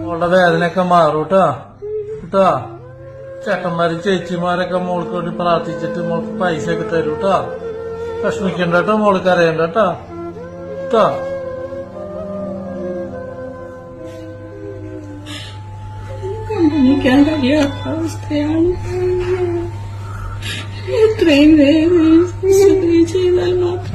മോളുടെ വേദനയൊക്കെ മാറും കേട്ടോ കേട്ടോ. ചേട്ടന്മാരും ചേച്ചിമാരൊക്കെ മോൾക്ക് വേണ്ടി പ്രാർത്ഥിച്ചിട്ട് മോൾക്ക് പൈസ ഒക്കെ തരും കേട്ടോ. വിഷമിക്കണ്ട കേട്ടോ, മോൾക്ക് അറിയണ്ട കേട്ടോ കേട്ടോ. കണ്ടുനിൽക്കാൻ കഴിയാത്ത അവസ്ഥയാണ്. എത്രയും വേഗം ചെയ്താൽ മാത്രം